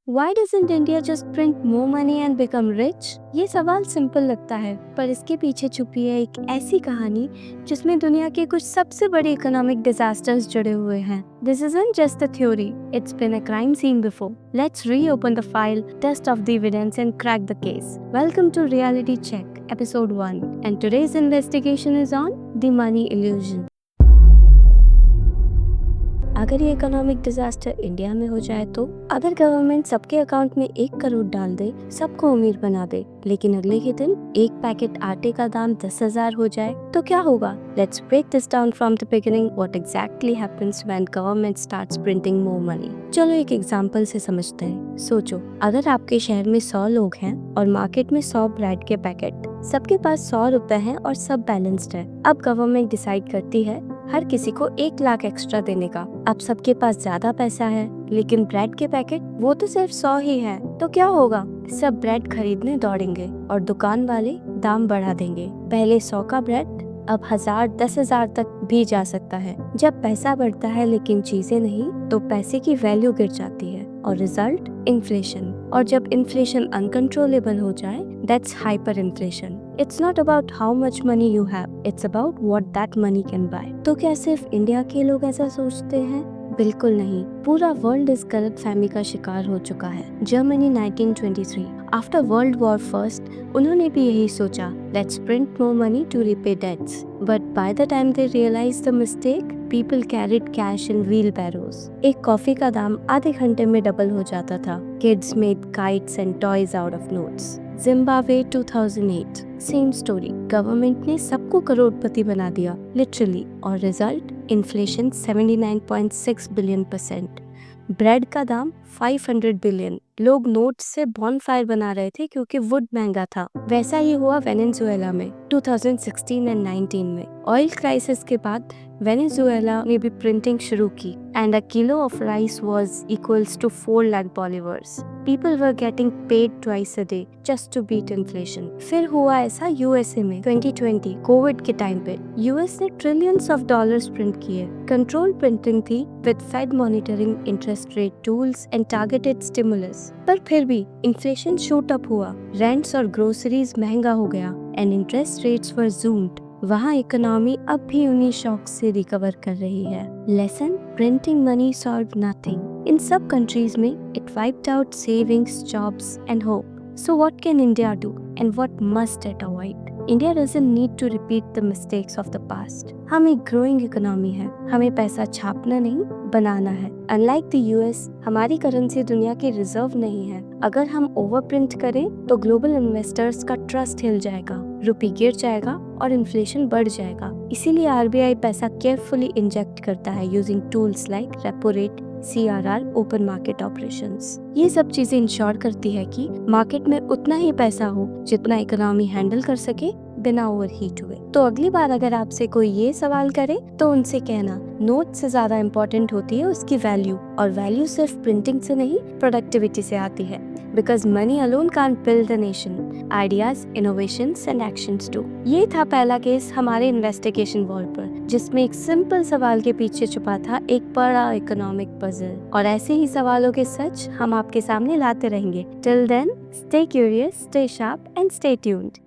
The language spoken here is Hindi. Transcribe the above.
Why doesn't India just print more money and become rich? ये सवाल सिंपल लगता है, पर इसके पीछे छुपी है एक ऐसी कहानी जिसमें दुनिया के कुछ सबसे बड़े इकोनॉमिक डिजास्टर्स जुड़े हुए हैं। This isn't just a theory, it's been a crime scene before. Let's reopen the file, dust off the evidence and crack the case. Welcome to Reality Check, episode 1. And today's investigation is on the money illusion. अगर ये इकोनॉमिक डिजास्टर इंडिया में हो जाए तो अगर गवर्नमेंट सबके अकाउंट में 1 करोड़ डाल दे, सबको अमीर बना दे, लेकिन अगले ही दिन एक पैकेट आटे का दाम 10,000 हो जाए तो क्या होगा? Let's break this down from the beginning what exactly happens when government starts printing more money. चलो एक एग्जांपल से समझते हैं। सोचो, अगर आपके शहर में 100 लोग हैं और मार्केट में 100 ब्रेड के पैकेट, सबके पास 100 रुपए हैं और सब बैलेंस्ड है। अब गवर्नमेंट डिसाइड करती है हर किसी को 1 लाख एक्स्ट्रा देने का। अब सबके पास ज्यादा पैसा है, लेकिन ब्रेड के पैकेट वो तो सिर्फ 100 ही है, तो क्या होगा? सब ब्रेड खरीदने दौड़ेंगे और दुकान वाले दाम बढ़ा देंगे। पहले 100 का ब्रेड अब 1000, 10,000 तक भी जा सकता है। जब पैसा बढ़ता है लेकिन चीजें नहीं, तो पैसे की वैल्यू गिर जाती है और रिजल्ट इन्फ्लेशन। और जब इन्फ्लेशन अनकंट्रोलेबल हो जाए, that's hyper inflation. It's not about how much money you have, it's about what that money can buy. तो क्या सिर्फ इंडिया के लोग ऐसा सोचते हैं? बिल्कुल नहीं, पूरा वर्ल्ड इस गलत फहमी का शिकार हो चुका है। Germany 1923 after world war first, उन्होंने भी यही सोचा, let's print more money to repay debts. But by the time they realise the mistake, people carried cash in wheelbarrows. एक कॉफी का दाम आधे घंटे में डबल हो जाता था। Kids made kites and toys out of notes. Zimbabwe 2008, same story. Government ने सबको करोड़पति बना दिया, लिटरली, और रिजल्ट इन्फ्लेशन 79.6 बिलियन%। ब्रेड का दाम 500 बिलियन। लोग नोट से बॉनफायर बना रहे थे क्योंकि वुड महंगा था। वैसा ही हुआ वेनेजुएला में 2016 एंड 19 में। ऑयल क्राइसिस के बाद वेनेजुएला ने भी प्रिंटिंग शुरू की and a kilo of rice was equals to 4 lakh bolivars. People were getting paid twice a day just to beat inflation. फिर हुआ ऐसा यूएसए में 2020 कोविड के टाइम पे। यूएस ने ट्रिलियंस ऑफ डॉलर्स प्रिंट किए। कंट्रोल प्रिंटिंग थी with Fed monitoring, interest rate tools and targeted stimulus. पर फिर भी इन्फ्लेशन शूट अप हुआ, रेंट्स और ग्रोसरीज महंगा हो गया and interest rates were zoomed. वहाँ इकोनॉमी अब भी उन्हीं शॉक से रिकवर कर रही है। Lesson, printing money solve nothing. इन सब कंट्रीज में it wiped out savings, jobs and hope. So what can India do and what must it avoid? India doesn't need to repeat the mistakes of the past. हम एक growing economy है, हमें पैसा छापना नहीं, बनाना है। Unlike the US, हमारी करेंसी दुनिया की रिजर्व नहीं है। अगर हम ओवर प्रिंट करें तो ग्लोबल इन्वेस्टर्स का ट्रस्ट हिल जाएगा, रुपी गिर जाएगा और इन्फ्लेशन बढ़ जाएगा। इसीलिए आरबीआई पैसा केयरफुली इंजेक्ट करता है using tools like repo rate, CRR, open market operations. ये सब चीजें इंश्योर करती है कि मार्केट में उतना ही पैसा हो जितना इकोनॉमी हैंडल कर सके बिना ओवरहीट हुए। तो अगली बार अगर आपसे कोई ये सवाल करे तो उनसे कहना, नोट से ज्यादा इम्पोर्टेंट होती है उसकी वैल्यू, और वैल्यू सिर्फ प्रिंटिंग से नहीं, प्रोडक्टिविटी से आती है। Because money alone can't build a nation, ideas, innovations and actions do. ये था पहला केस हमारे इन्वेस्टिगेशन वॉल पर, जिसमें एक सिंपल सवाल के पीछे छुपा था एक बड़ा इकोनॉमिक पजल। और ऐसे ही सवालों के सच हम आपके सामने लाते रहेंगे। Till then, stay curious, stay sharp and stay tuned.